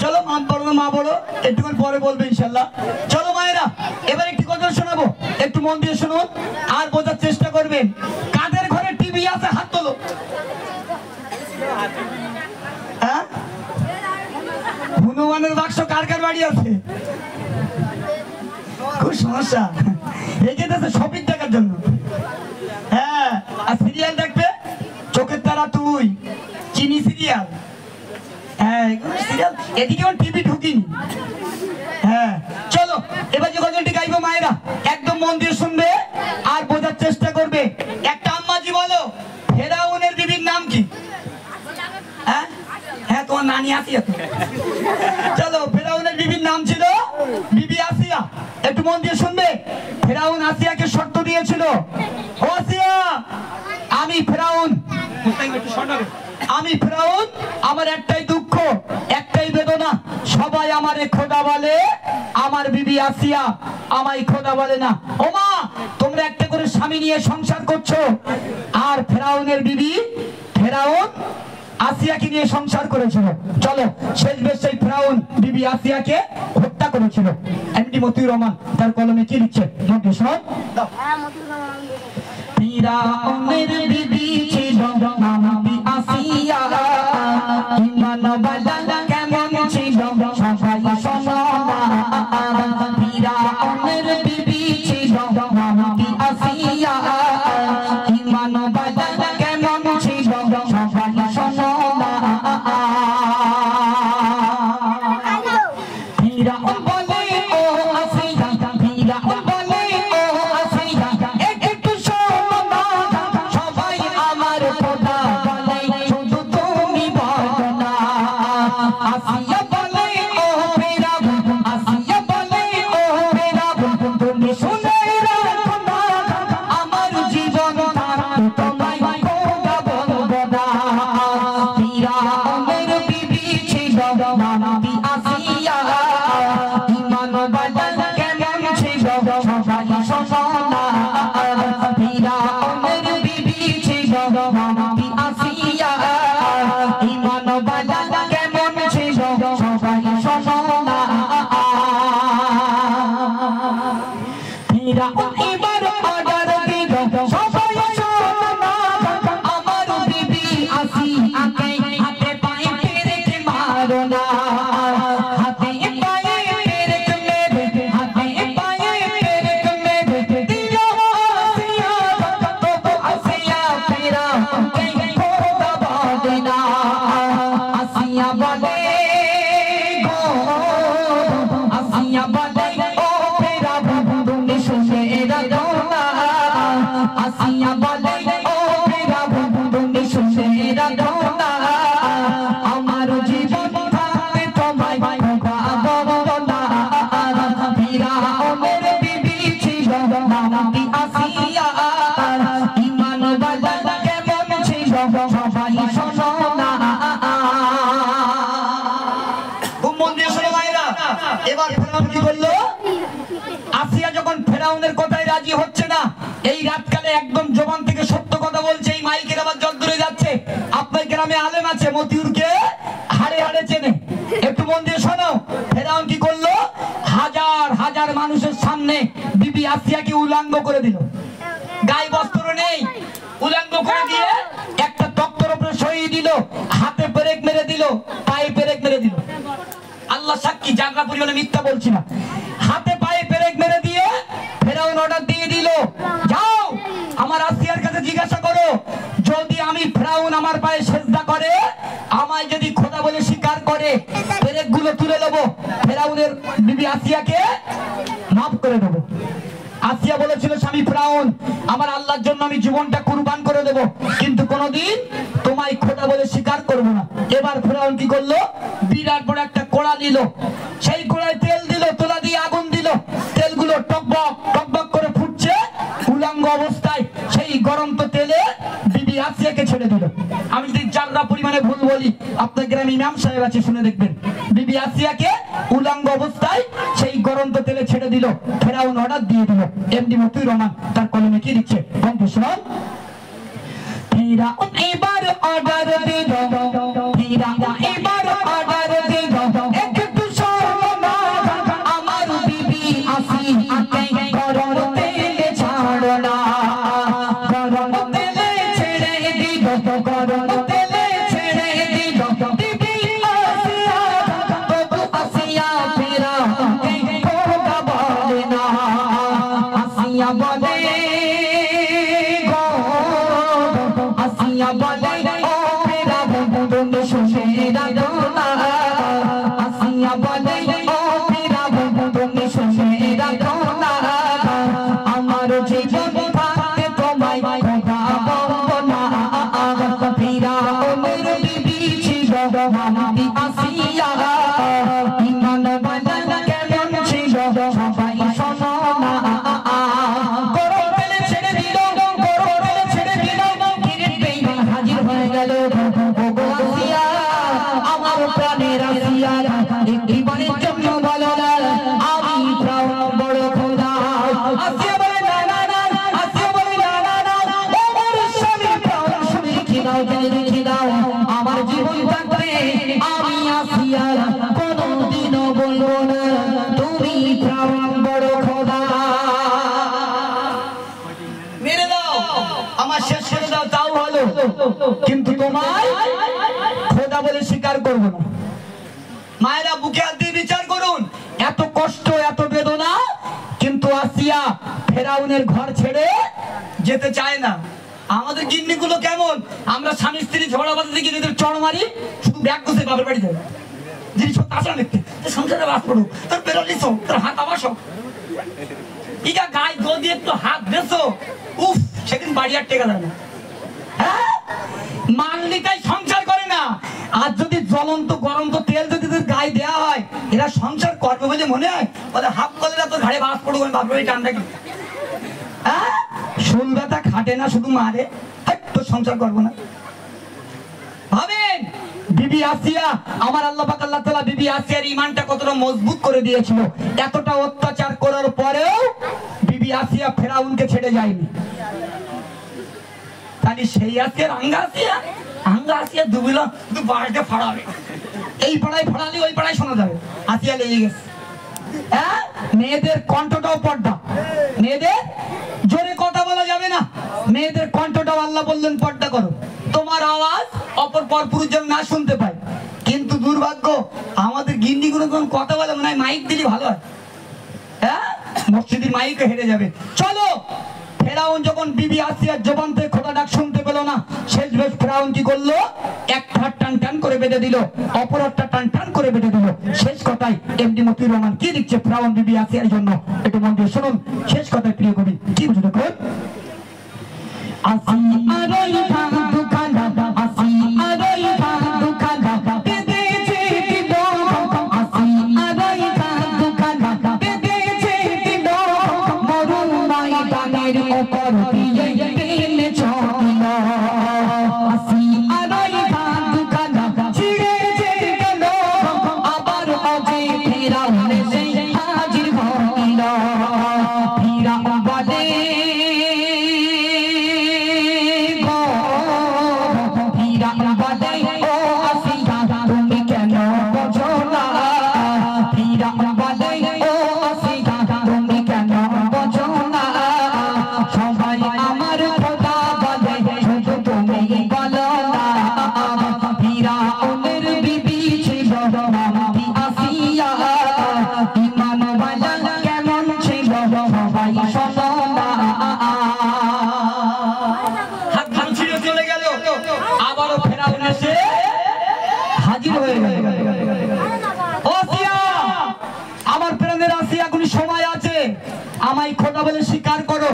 চলো মা বড় একটুক্ষণ পরে বলবে ইনশাল্লাহ। চলো মায়েরা, এবার একটি কথা শোনাবো, একটু মন দিয়ে শুনুন আর বোঝার চেষ্টা করবেন। কাদের ঘরে টিভি আছে হাত তোলো। হ্যাঁ, হনুমানের বাক্স কার কার বাড়ি আছে? খুব সমস্যা, এগিয়ে শপিং দেখার জন্য। হ্যাঁ, আর সিরিয়াল দেখবে, চোখের তারা তুই, চিনি সিরিয়াল। হ্যাঁ, সিরিয়াল এদিকে টিভি ঢুকিনি। হ্যাঁ, চলো এবার যে গজলটি গাইবো মায়েরা একদম মন দিয়ে শুনবে আর বোঝার চেষ্টা করবে। একটা আম্মাজি বলো, ফেরাউনের বিবির নাম কি? হ্যাঁ হ্যাঁ, তোমার নানি আসিয়া। চলো, ফেরাউনের বিবির নাম ছিল বিবি আসিয়া। একটু মন দিয়ে শুনবে। ফেরাউন আসিয়াকে শর্ত দিয়েছিল, ও আসিয়া, আমি ফেরাউন, আমার একটাই দুঃখ, একটাই বেদনা, সবাই আমারে খোদা বলে, আমার বিবি আসিয়া আমায় খোদা বলে না। ও মা, তোমরা একটা করে স্বামী নিয়ে সংসার করছো, আর ফেরাউনের বিবি ফেরাউন আসিয়াকে নিয়ে সংসার করেছিল। চলো, শেষ বেশ সেই ফেরাউন বিবি আসিয়াকে হত্যা করেছিল। এমডি মতিউর রহমান তার কলমে কি লিখছে? ফিরাউনের বিবি ছিল নাম আসিয়া, ঈমানওয়ালা কেমন ছিল সবাই শোনো না। ফিরাউনের বিবি ছিল নাম আসিয়া, ঈমানওয়ালা কেমন ছিল সবাই শোনো না। ফিরাউন বলে, ও আসিয়া, ফিরাউন বলে, ও আসিয়া, একটু শোনো না, সবাই আমার খোদা বলে, শুধু তুমি বলো না। আসিয়া বলে, ও ফিরাউন, আসিয়া বলে, ও ফিরাউন, তুমি শুনে রাখো না, আমার জীবন থাকতে তোমায় খোদা বলবো না। ফিরাউনের বিবি ছিল নাম আসিয়া, ঈমানওয়ালা কেমন ছিল সবাই শোনো না। ফিরাউনের বিবি ছিল নাম আসিয়া, ঈমানওয়ালা কেমন ছিল সবাই শোনো না। ফিরাউন এবার অর্ডার দিল, সবাই শোনো না, আমার বিবি আসিয়াকে হাতে পায়ে পেরেক মারো না। হাতে পায়ে পেরেক মেরে, হাতে পায়ে পেরেক মেরে দিল আসিয়া, তবু আসিয়া ফিরাউনকে খোদা বলে না। আসিয়া বলে গো, আসিয়া বলে, ও ফিরাউন তুমি শুনে রাখো না। আসিয়া বলে, ও ফিরাউন তুমি শুনে রাখো না, আমার জীবন থাকতে তোমায় খোদা বলবো না। ফিরাউনের বিবি ছিল নাম আসিয়া, ঈমানওয়ালা কেমন ছিল সবাই শোনো না। খুব মন দিয়ে শোনো মায়েরা। এবার ফেরাউন কি করলো? আসিয়া যখন ফেরাউনের কথায় রাজি হচ্ছে না, এই রাতকালে একদম জবান থেকে সত্য কথা বলছে, এই মাইকের আবার জল ধরে যাচ্ছে। আপনার গ্রামে আলেম আছে, মতিউরকে হাড়ে হাড়ে চেনে। একটু মন দিয়ে শোনো। ফেরাউন কি করলো? হাজার হাজার মানুষের সামনে বিবি আসিয়াকে উলঙ্গ করে দিল, গায়ে বস্ত্র নেই, উলঙ্গ করে দিয়ে একটা তক্তর উপরে সরিয়ে দিল, হাতে পেরেক মেরে দিল, পায়ে পেরেক মেরে দিল। আল্লাহ সাক্ষী, জাগরা পরিমাণে মিথ্যা বলছি না। হাতে পায়ে পেরেক মেরে দিয়ে ফেরাউন অর্ডার দিয়ে দিল, যাও আমার আসিয়ার কাছে জিজ্ঞাসা করো, যদি আমি ফেরাউন আমার পায়ে সেজদা করে, আমায় যদি খোদা বলে স্বীকার করে, পেরেক গুলো তুলে নেবো, ফেরাউনের বিবি আসিয়াকে মাফ করে দেবো। আসিয়া বলেছিল, স্বামী ফেরাউন, আমার আল্লাহর জন্য আমি জীবনটা কুরবান করে দেব, কিন্তু কোনোদিন তোমায় খোদা বলে স্বীকার করবো না। এবার ফেরাউন কি করলো? বিরাট বড় একটা কোড়া নিল, সেই কোড়ায় তেল দিল, তোলা দিয়ে আগুন দিল, তেলগুলো টকবক টকবক করে ফুটছে, উলঙ্গ অবস্থায় সেই গরম তো তেলে বিবি আসিয়াকে ছেড়ে দিল। আমি যদি জাগরা পরিমাণে ভুল বলি, আপনার গ্রামে ইমাম সাহেব আছে, শুনে দেখবেন। বিবি আসিয়াকে উলঙ্গ অবস্থায় সেই গরম তো তেলে ছেড়ে দিল। ফেরাউন অর্ডার দিয়ে দিল। এমডি মতিউর রহমান তার কলমে কি লিখছে? বন্ধু শুনুন। ফেরাউন এবার অর্ডার দিল, ফেরাউন এবার অর্ডার দিল, একটিবারের জন্য বলো না আমি ফেরাউন বড় খোদা। আসিয়া বলে না না না, আসিয়া বলে না না না, আমার স্বামী ফেরাউন শুনে রেখে দাও, জেনে রেখে দাও, আমার জীবন থাকবে আমি আসিয়া কোনোদিনও বলবো না তুমি ফেরাউন বড় খোদা। মেরে দাও, আমার শেষ করে দাও, তাও ভালো, কিন্তু তোমার খোদা বলে স্বীকার করবো না। মায়েরা বুকে হাত দিয়ে বিচার করুন, এত কষ্ট এত বেদনা, কিন্তু আসিয়া ফেরাউনের ঘর ছেড়ে যেতে চায় না। আমাদের গিন্নিগুলো কেমন, আমরা স্বামী স্ত্রী ঝগড়া বাঁধাতে গিয়ে যদি চড় মারি, শুধু ব্যাগ গুছে বাপের বাড়ি যাবে, জিনিস আসা দেখতে সংসারে বাস পড়ুক, তোর বেরোলিস, তোর হাত আবাসো, ইকা গায়ে দো দিয়ে একটু হাত দেছো, উফ, সেদিন বাড়ি আর টেকা যায় না। হ্যাঁ, মানলিকাই সংসার করে না। আর যদি জ্বলন্ত গরম তো তেল যদি গায়ে দেওয়া হয়, এরা সংসার করবে বলে মনে হয়? বলে হাফ কলেরা তো ঘাড়ে বাস পড়ুক, আমি বাপের বাড়ি টানটা কি? হ্যাঁ, শুন ব্যথা খাটে না, শুধু মারে, তো সংসার করবো না। ভাবেন বিবি আসিয়া, আমার আল্লাহ পাক আল্লাহ তাআলা বিবি আসিয়ার ঈমানটা কতটা মজবুত করে দিয়েছিল। এতটা অত্যাচার করার পরেও বিবি আসিয়া ফেরাউনকে ছেড়ে যায়নি। তাহলে সেই আসিয়ার আঙ্গা আসিয়া দুবিল শুধু বাড়িতে ফাড়াবে, এই পাড়ায় ফাড়ালে ওই পাড়ায় শোনা যাবে আসিয়া লেগে গেছে। হ্যাঁ, মেয়েদের কণ্ঠটাও পর্দা, মেয়েদের জোরে কথা বলা যাবে না, মেয়েদের কণ্ঠটাও আল্লাহ বললেন পর্দা করো, তোমার আওয়াজ অপর পরপুরুষ যেন না শুনতে পায়। কিন্তু দুর্ভাগ্য, আমাদের গিন্নিগুলো যখন কথা বলে মনে হয় মাইক দিলে ভালো হয়। হ্যাঁ, মসজিদের মাইকে হেরে যাবে। চলো, ফেরাউন যখন বিবি আসিয়ার জবান থেকে খোদা ডাক শুনতে পেল না, শেষ বেশ ফেরাউন কি করলো, একটা হাত টান টান করে বেঁধে দিল, অপর হাতটা টান টান করে বেঁধে দিল। শেষ কথায় এমডি মতিউর রহমান কি লিখছে ফেরাউন বিবি আসিয়ার জন্য, একটু মন দিয়ে শুনুন। শেষ কথায় প্রিয় কবি কি বুঝে দেখুন, আমায় খোদা বলে স্বীকার করো।